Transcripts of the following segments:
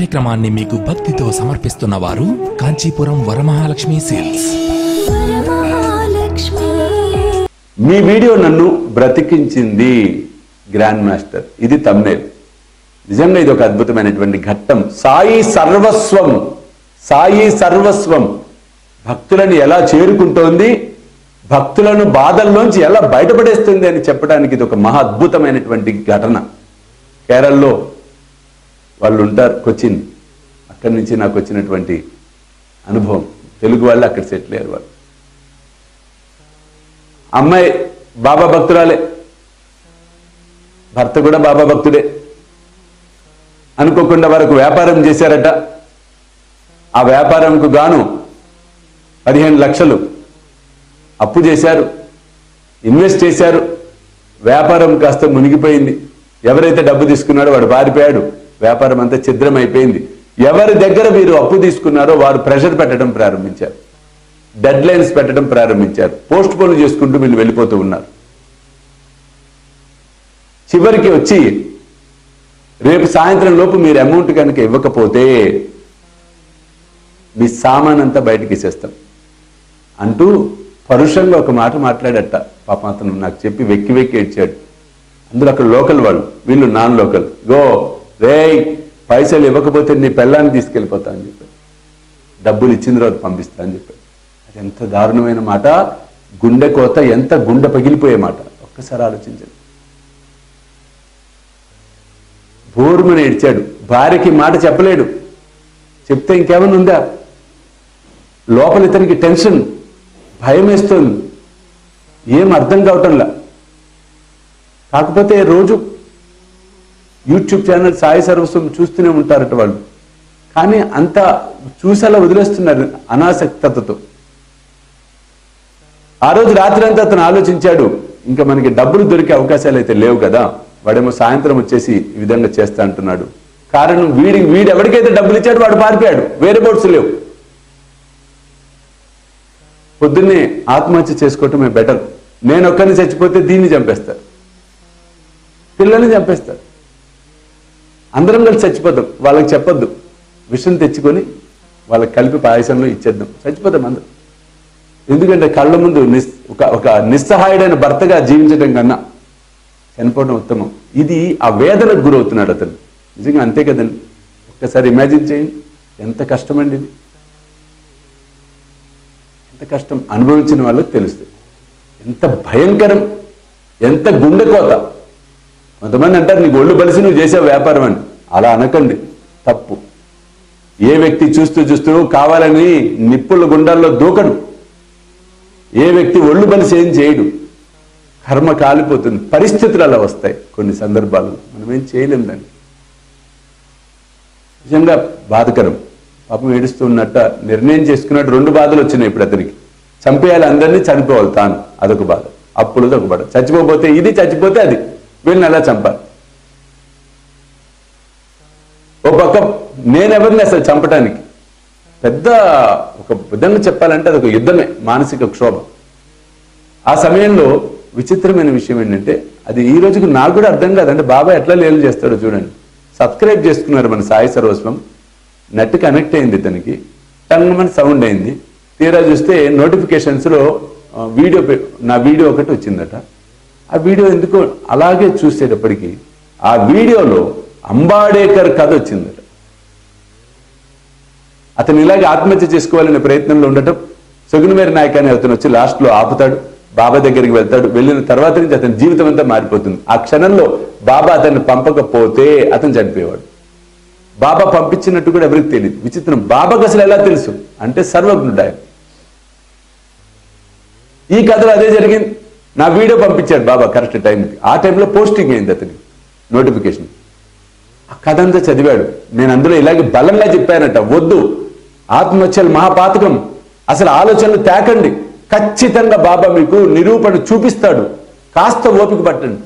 కార్యక్రమాన్ని మీకు భక్తితో సమర్పిస్తున్న వారు కాంచీపురం వరమహాలక్ష్మి సేల్స్. మీ వీడియో నన్ను బ్రతికించింది గ్రాండ్ మాస్టర్. ఇది థంబ్నెయిల్. నిజంగా ఇది ఒక అద్భుతమైనటువంటి ఘట్టం. సాయి సర్వస్వం, సాయి సర్వస్వం భక్తులను ఎలా చేరుకుంటోంది, భక్తులను బాధల్లోంచి ఎలా బయటపడేస్తుంది అని చెప్పడానికి ఇది ఒక మహా అద్భుతమైనటువంటి ఘటన. కేరళలో వాళ్ళు ఉంటారు, కొచ్చిన్. అక్కడి నుంచి నాకు వచ్చినటువంటి అనుభవం. తెలుగు వాళ్ళు అక్కడ సెటిల్ అయ్యారు. వాళ్ళు అమ్మాయి బాబా భక్తురాలే, భర్త కూడా బాబా భక్తుడే. అనుకోకుండా వరకు వ్యాపారం చేశారట. ఆ వ్యాపారంకు గాను 15 లక్షలు అప్పు చేశారు, ఇన్వెస్ట్ చేశారు. వ్యాపారం కాస్త మునిగిపోయింది. ఎవరైతే డబ్బు తీసుకున్నారో వాడు పారిపోయాడు. వ్యాపారం అంతా ఛిద్రం అయిపోయింది. ఎవరి దగ్గర మీరు అప్పు తీసుకున్నారో వారు ప్రెషర్ పెట్టడం ప్రారంభించారు, డెడ్ లైన్స్ పెట్టడం ప్రారంభించారు. పోస్ట్ పోన్ చేసుకుంటూ వీళ్ళు వెళ్ళిపోతూ ఉన్నారు. చివరికి వచ్చి రేపు సాయంత్రం లోపు మీరు అమౌంట్ కనుక ఇవ్వకపోతే మీ సామానంతా బయటకి ఇచ్చేస్తాం అంటూ పరుషంగా ఒక మాట మాట్లాడట. పాపం అతను నాకు చెప్పి వెక్కి వెక్కి ఏడ్చాడు. అందులో అక్కడ లోకల్ వాళ్ళు, వీళ్ళు నాన్ లోకల్. గో రే, పైసలు ఇవ్వకపోతే నీ పెళ్ళాన్ని తీసుకెళ్ళిపోతా అని చెప్పాడు. డబ్బులు ఇచ్చిన తర్వాత పంపిస్తా అని చెప్పాడు. అది ఎంత దారుణమైన మాట, గుండె కోత, ఎంత గుండె పగిలిపోయే మాట. ఒక్కసారి ఆలోచించండి. బోరుమని ఏడ్చాడు. భార్యకి మాట చెప్పలేడు. చెప్తే ఇంకేమైనా ఉందా? లోపల ఇతనికి టెన్షన్, భయం వేస్తుంది. ఏం అర్థం కావటంలా. కాకపోతే రోజు యూట్యూబ్ ఛానల్ సాయి సర్వస్వం చూస్తూనే ఉంటారట వాళ్ళు. కానీ అంత చూసేలా వదిలేస్తున్నారు అనాసక్తతతో. ఆ రోజు రాత్రి అంతా అతను ఆలోచించాడు, ఇంకా మనకి డబ్బులు దొరికే అవకాశాలు అయితే లేవు కదా. వాడేమో సాయంత్రం వచ్చేసి ఈ విధంగా చేస్తా అంటున్నాడు. కారణం వీడు ఎవరికైతే డబ్బులు ఇచ్చాడు వాడు పారిపోయాడు. వేరే బోర్డ్స్ లేవు. పొద్దున్నే ఆత్మహత్య చేసుకోవటమే బెటర్. నేను ఒక్కరిని చచ్చిపోతే దీన్ని చంపేస్తారు, పిల్లల్ని చంపేస్తారు, అందరం కలిసి చచ్చిపోతాం. వాళ్ళకి చెప్పొద్దు, విషం తెచ్చుకొని వాళ్ళకి కలిపి పాయసంలో ఇచ్చేద్దాం, చచ్చిపోతాం అందరం. ఎందుకంటే కళ్ళ ముందు ఒక నిస్సహాయుడైన భర్తగా జీవించడం కన్నా చనిపోవడం ఉత్తమం. ఇది ఆ వేదనకు గురవుతున్నాడు అతను. నిజంగా అంతే కదండి. ఒక్కసారి ఇమాజిన్ చేయండి, ఎంత కష్టమండి ఇది. ఎంత కష్టం అనుభవించిన వాళ్ళకి తెలుస్తుంది. ఎంత భయంకరం, ఎంత గుండెకోత. కొంతమంది అంటారు నీకు ఒళ్ళు బలిసి నువ్వు చేసావు వ్యాపారం అని. అలా అనకండి, తప్పు. ఏ వ్యక్తి చూస్తూ కావాలని నిప్పుల గుండాల్లో దూకడు. ఏ వ్యక్తి ఒళ్ళు బలిసి ఏం చేయడు. కర్మ కాలిపోతుంది. పరిస్థితులు అలా వస్తాయి కొన్ని సందర్భాలు, మనం ఏం చేయలేం దాన్ని. నిజంగా బాధకరం. పాపం ఏడుస్తూ ఉన్నట్ట నిర్ణయం చేసుకున్నట్టు 2 బాధలు వచ్చినాయి ఇప్పుడు అతనికి. చంపేయాలి అందరినీ, చనిపోవాలి తాను, అదొక బాధ. అప్పులది ఒక బాధ. చచ్చిపోతే ఇది, చచ్చిపోతే అది. వీళ్ళని ఎలా చంపాలి? ఓ పక్క నేనెవరిని అసలు చంపటానికి పెద్ద ఒక విధంగా చెప్పాలంటే అదొక యుద్ధమే, మానసిక క్షోభ. ఆ సమయంలో విచిత్రమైన విషయం ఏంటంటే అది ఈ రోజుకు నాకు కూడా అర్థం కాదంటే బాబా ఎట్లా లేలు చేస్తాడో చూడండి. సబ్స్క్రైబ్ చేసుకున్నారు మన సాయి సర్వస్వం. నెట్ కనెక్ట్ అయింది ఇతనికి. టంగమని సౌండ్ అయింది. తీరా చూస్తే నోటిఫికేషన్స్లో నా వీడియో ఒకటి వచ్చిందట. ఆ వీడియో ఎందుకో అలాగే చూసేటప్పటికి ఆ వీడియోలో అంబాడేకర్ కథ వచ్చిందట. అతను ఇలాగే ఆత్మహత్య చేసుకోవాలనే ప్రయత్నంలో ఉండటం, సొగునుమేర నాయక్ అని అతను వచ్చి లాస్ట్లో ఆపుతాడు. బాబా దగ్గరికి వెళ్తాడు. వెళ్ళిన తర్వాత నుంచి అతని జీవితం అంతా మారిపోతుంది. ఆ క్షణంలో బాబా అతన్ని పంపకపోతే అతను చనిపోయేవాడు. బాబా పంపించినట్టు కూడా ఎవరికి తెలియదు. విచిత్రం. బాబాకు అసలు ఎలా తెలుసు అంటే సర్వజ్ఞుడు ఆయన. ఈ కథలో అదే జరిగింది. నా వీడియో పంపించాడు బాబా కరెక్ట్ టైంకి. ఆ టైంలో పోస్టింగ్ అయింది అతనికి నోటిఫికేషన్. ఆ కథ అంతా చదివాడు. నేను అందులో ఇలాగే బలంగా చెప్పానట, వద్దు, ఆత్మహత్యలు మహాపాతకం, అసలు ఆలోచనలు తేకండి, ఖచ్చితంగా బాబా మీకు నిరూపణ చూపిస్తాడు, కాస్త ఓపిక పట్టండి.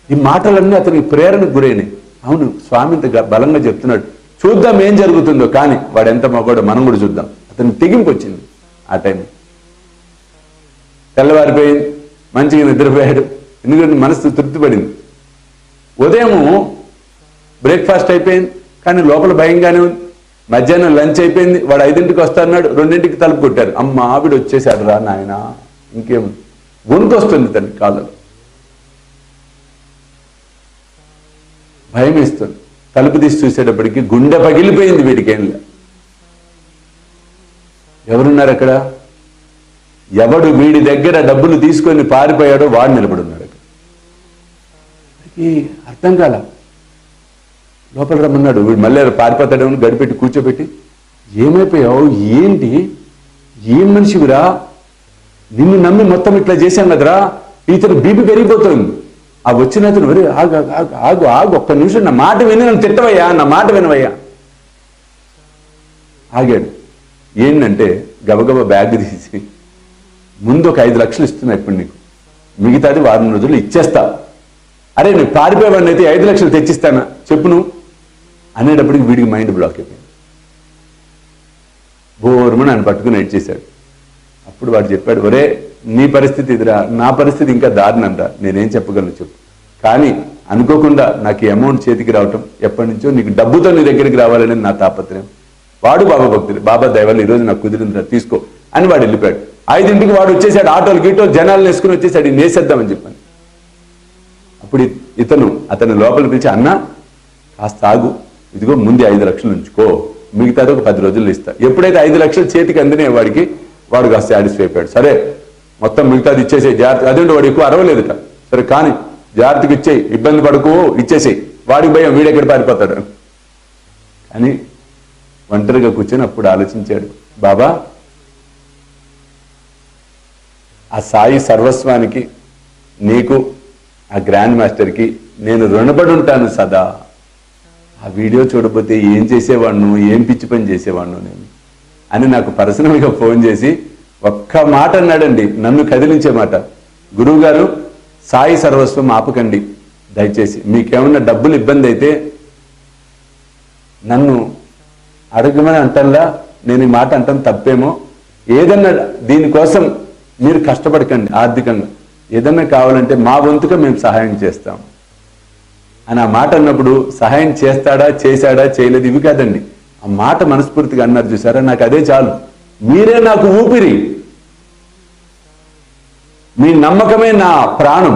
ఈ మాటలన్నీ అతనికి ప్రేరణకు గురైనాయి. అవును, స్వామి ఇంత బలంగా చెప్తున్నాడు, చూద్దాం ఏం జరుగుతుందో. కానీ వాడు ఎంత మగోడో మనం కూడా చూద్దాం. అతనికి తెగింపు వచ్చింది. ఆ టైం తెల్లవారిపోయింది, మంచిగా నిద్రపోయాడు. ఎందుకంటే మనసు తృప్తిపడింది. ఉదయము బ్రేక్ఫాస్ట్ అయిపోయింది, కానీ లోపల భయంగానే ఉంది. మధ్యాహ్నం లంచ్ అయిపోయింది, వాడు 5ంటికి వస్తా అన్నాడు, 2ంటికి తలుపు కొట్టారు. అమ్మ ఆవిడ వచ్చేసాడు రా నాయన, ఇంకేముంది, గొంతు వస్తుంది తల్లి కాళ్ళలో, భయం వేస్తుంది. తలుపు తీసి చూసేటప్పటికి గుండె పగిలిపోయింది వీడికి. ఏంలే, ఎవరున్నారు అక్కడ? ఎవడు వీడి దగ్గర డబ్బులు తీసుకొని పారిపోయాడో వాడు నిలబడున్నాడు అక్కడ. అర్థం కాల. లోపల రమ్మన్నాడు. వీడు మళ్ళీ పారిపోతాడేమో గడిపెట్టి కూర్చోబెట్టి, ఏమైపోయావు, ఏంటి, ఏం మనిషివిరా, నిన్ను నమ్మి మొత్తం ఇట్లా చేశాం కదరా, ఇతను బీపీ పెరిగిపోతుంది. ఆ వచ్చిన అతను, వరే ఆగు ఆగు ఆగు ఆగు, ఒక్క నిమిషం నా మాట విని నన్ను తిట్టవయ్యా, నా మాట వినవయ్యా. ఆగాడు. ఏంటంటే గబగబా బ్యాగ్ తీసి, ముందు ఒక 5 లక్షలు ఇస్తున్నా ఇప్పుడు నీకు, మిగతాది వారం రోజులు ఇచ్చేస్తా. అరే నువ్వు పారిపోయేవాడిని అయితే 5 లక్షలు తెచ్చిస్తానా చెప్పు నువ్వు అనేటప్పటికి వీడికి మైండ్ బ్లాక్ అయిపోయింది. బోర్మని ఆయన పట్టుకుని ఏడ్చేశాడు. అప్పుడు వాడు చెప్పాడు, ఒరే నీ పరిస్థితి ఇదిరా, నా పరిస్థితి ఇంకా దారుణంరా, నేనేం చెప్పగలను చెప్పు. కానీ అనుకోకుండా నాకు ఈ అమౌంట్ చేతికి రావటం, ఎప్పటి నుంచో నీకు డబ్బుతో నీ దగ్గరికి రావాలని నా తాపత్రయం. వాడు బాబా భక్తుడు, బాబా దయవల్ల ఈరోజు నాకు కుదిరిందిరా తీసుకో అని వాడు వెళ్ళిపోయాడు. 5ంటికి వాడు వచ్చేసాడు, ఆటోలు గీటోలు జనాలు వేసుకుని వచ్చేసాడు, నేసేద్దామని చెప్పాను. అప్పుడు అతను లోపలికి పిలిచి, అన్న కాస్త ఆగు, ఇదిగో ముందు 5 లక్షలు ఉంచుకో, మిగతాది ఒక 10 రోజులు ఇస్తా. ఎప్పుడైతే 5 లక్షలు చేతికి అందినే వాడు కాస్త సాటిస్ఫై అయిపోయాడు. సరే మొత్తం మిగతాది ఇచ్చేసే జాగ్రత్త, అదేంటి వాడు ఎక్కువ అరవలేదుట. సరే కానీ జాగ్రత్తగా ఇచ్చేయి, ఇబ్బంది పడుకో, ఇచ్చేసేయి. వాడికి భయం, వీడెక్కడ పారిపోతాడు అని ఒంటరిగా కూర్చొని అప్పుడు ఆలోచించాడు, బాబా ఆ సాయి సర్వస్వానికి, నీకు, ఆ గ్రాండ్ మాస్టర్కి నేను రుణపడి ఉంటాను సదా. ఆ వీడియో చూడకపోతే ఏం చేసేవాడిను, ఏం పిచ్చి పని చేసేవాడిను నేను అని నాకు పర్సనల్గా ఫోన్ చేసి ఒక్క మాట అన్నాడండి, నన్ను కదిలించే మాట. గురువు గారు, సాయి సర్వస్వం ఆపకండి దయచేసి, మీకేమన్నా డబ్బులు ఇబ్బంది అయితే నన్ను అడగమని అంటల్లా, నేను ఈ మాట అంటాను తప్పేమో, ఏదన్నా దీనికోసం మీరు కష్టపడకండి, ఆర్థికంగా ఏదన్నా కావాలంటే మా వంతుగా మేము సహాయం చేస్తాం అని ఆ మాట అన్నప్పుడు, సహాయం చేస్తాడా, చేశాడా, చేయలేదు ఇవి కాదండి, ఆ మాట మనస్ఫూర్తిగా అన్నారు చూసారా, నాకు అదే చాలు. మీరే నాకు ఊపిరి, మీ నమ్మకమే నా ప్రాణం.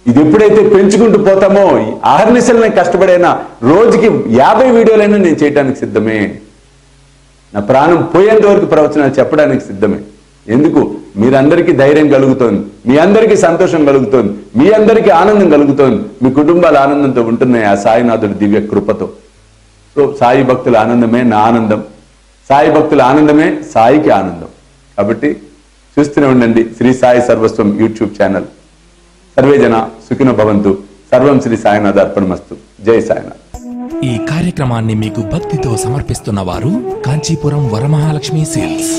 ఇది ఎప్పుడైతే పెంచుకుంటూ పోతామో, ఆహర్నిశలనే కష్టపడైనా రోజుకి 50 వీడియోలైనా నేను చేయడానికి సిద్ధమే. నా ప్రాణం పోయేంత వరకు ప్రవచనాలు చెప్పడానికి సిద్ధమే. ఎందుకు? మీరందరికీ ధైర్యం కలుగుతోంది, మీ అందరికీ సంతోషం కలుగుతోంది, మీ అందరికీ ఆనందం కలుగుతోంది, మీ కుటుంబాల ఆనందంతో ఉంటున్నాయి ఆ సాయినాథుడి దివ్య కృపతో. సో సాయి భక్తుల ఆనందమే నా ఆనందం, సాయి భక్తుల ఆనందమే సాయికి ఆనందం. కాబట్టి చూస్తూనే ఉండండి శ్రీ సాయి సర్వస్వం యూట్యూబ్ ఛానల్. సర్వే జన సుఖినో భవంతు. సర్వం శ్రీ సాయినాథ్ అర్పణమస్తు. జై సాయినాథ్. ఈ కార్యక్రమాన్ని మీకు భక్తితో సమర్పిస్తున్న వారు కాంచీపురం వరమహాలక్ష్మి సేల్స్.